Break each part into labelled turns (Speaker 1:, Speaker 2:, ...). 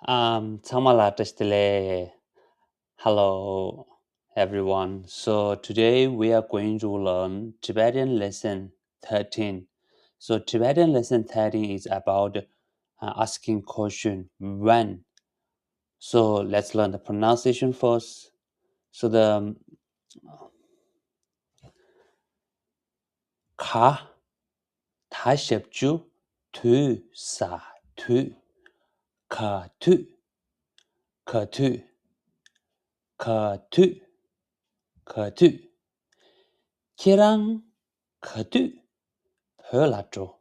Speaker 1: Tamalatastele. Hello, everyone. So today we are going to learn Tibetan Lesson 13. So Tibetan Lesson 13 is about asking question when. So let's learn the pronunciation first. So the ka, ta shepju, tu sa tu, ka tu, ka tu, ka tu, ka tu. Kirang ka tu, pölacho.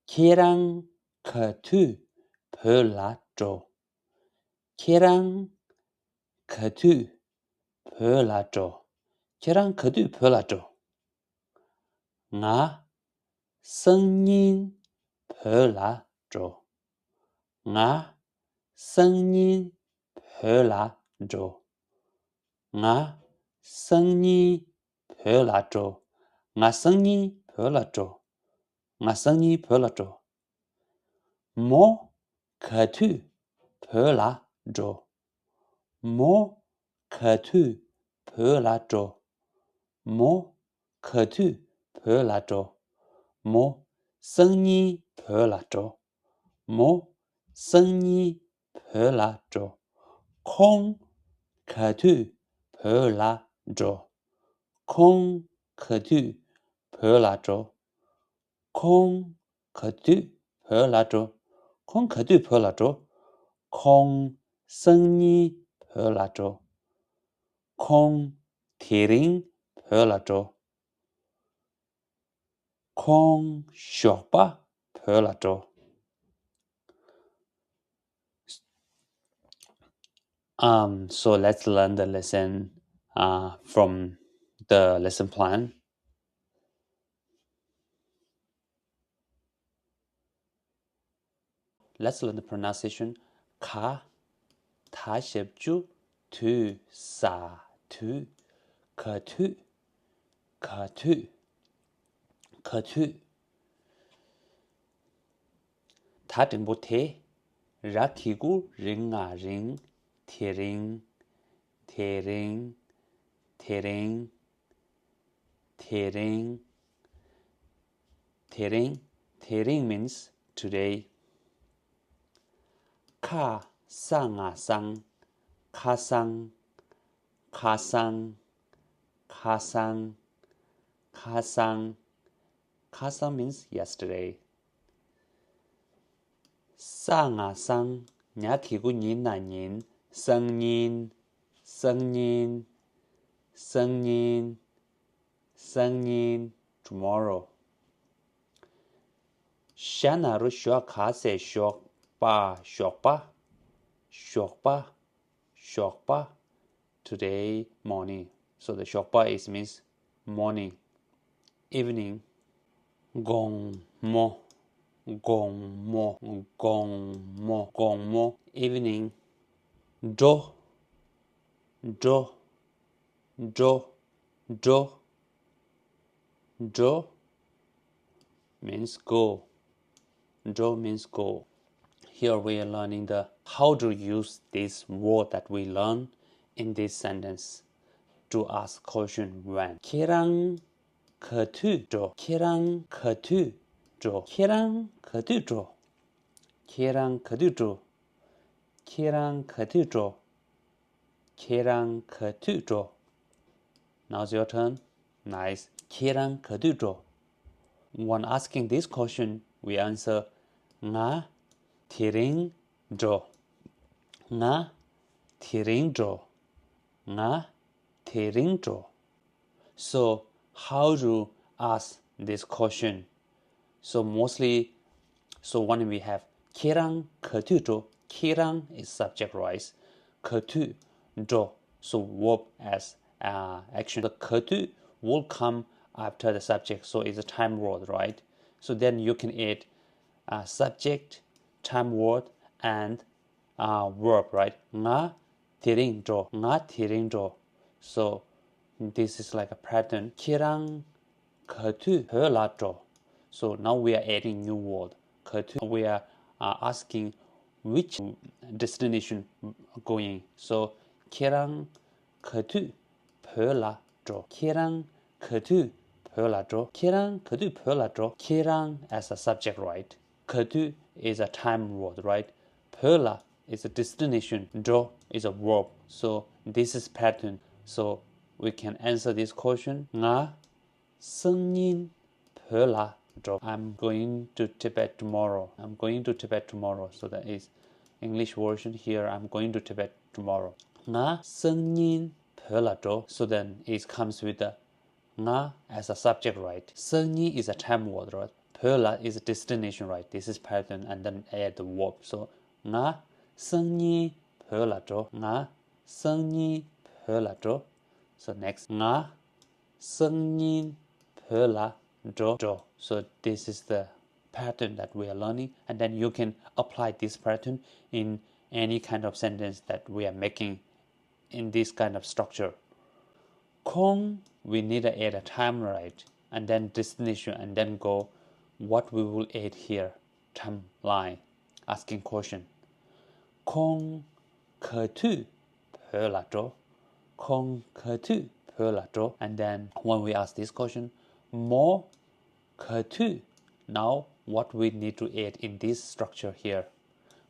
Speaker 1: Kirang ka tu, pölacho. Kirang ka tu, pölacho. Kirang ka tu, pölacho. Nga sengnin pölacho. Nga sengnin pölacho. Nga sengnin pölacho. Nga sengnin pölacho. Nga sengnin pölacho. Mo ka tu pölacho. Mo ka tu pölacho. Mo ka tu pölacho. Mo sengnin pölacho. Mo sengnin pölacho. Kong ka tu pölacho. Kong ka tu pölacho. Kong ka tu pölacho. Kong ka tu pölacho. Kong sengnin pölacho. Kong tiring pölacho. Kong shokpa pölacho. So let's learn the lesson from the lesson plan. Let's learn the pronunciation. Ka, ta shepju, tu, sa, tu, ka tu, ka tu, ka tu. Ta tenbo te, ra kigu, ringa ring, te ring, te ring, te ring, te ring, te ring. Te ring means today. Ka sang a sang, ka sang, ka sang, ka sang, ka sang. Ka sang means yesterday. Sang a sang, nya kigu nin na nin, sang nin, sang nin, sang nin, sang nin, tomorrow. Shana ru shua ka se shok pa, shok pa, shok pa, shok pa. Today morning. So the shokpa is means morning. Evening. Gong mo, gong mo, gong mo, gong mo. Evening. Do, do, do, do, do means go. Do means go. Here we are learning the how to use this word that we learn in this sentence to ask question when. Kirang ka tu do. Kirang ka tu do. Kirang ka tu do. Kirang ka tu do. Kirang ka tu do. Kirang ka tu do. Now's your turn. Nice. Kirang ka tu do. When asking this question, we answer nga tiring do. Nga tiring do. Nga tiring do. So how to ask this question? So mostly, so when we have kirang ketu do, kirang is subject, right? Ketu do, so verb as action. The ketu will come after the subject, so it's a time word, right? So then you can add subject, time word, and verb, right? Nga tiring do, nga tiring do. So this is like a pattern. Kirang ketu pölacho. So now we are adding new word. Ketu. We are asking which destination going. So 걔랑 그두 별나죠. 걔랑 그두 별나죠. 걔랑 그두 별나죠. 걔랑 as a subject, right? 그두 is a time word, right? 별나 is a destination. 죠 is a verb. So this is pattern. So we can answer this question. 나 승인 별나죠. I'm going to Tibet tomorrow. I'm going to Tibet tomorrow. So that is English version here. I'm going to Tibet tomorrow. 나 승인 별나죠. So then it comes with the 나 as a subject, right? 승인 is a time word, right? 별나 is a destination, right? This is pattern and then add the verb. So 나 승인 별나죠. 나 승인 별나죠. So next 나 승인 별나죠. So this is the pattern that we are learning, and then you can apply this pattern in any kind of sentence that we are making in this kind of structure. 콩, we need to add a time, right? And then destination, and then go what we will add here. Timeline, asking question. 콩, 그두 별나죠. 콩, 그두 별나죠. And then when we ask this question, 뭐 그두. Now what we need to add in this structure here?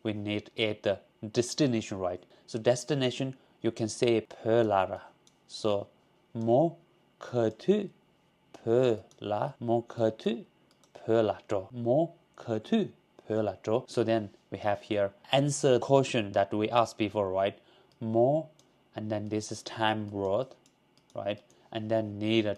Speaker 1: We need to add the destination, right? So destination, you can say 별나라. So 뭐 그두 별나. 뭐 그두 별나죠. 뭐 그두 별나죠. So then we have here answer question that we asked before, right? 뭐, and then this is time word, right? And then need a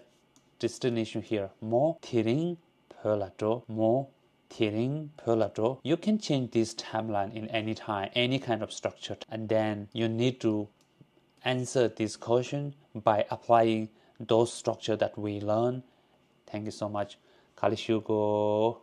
Speaker 1: destination here. 뭐 티링 별나죠. 뭐 티링 별나죠. You can change this timeline in any time, any kind of structure, and then you need to answer this question by applying those structure that we learn. Thank you so much. Kalishugo.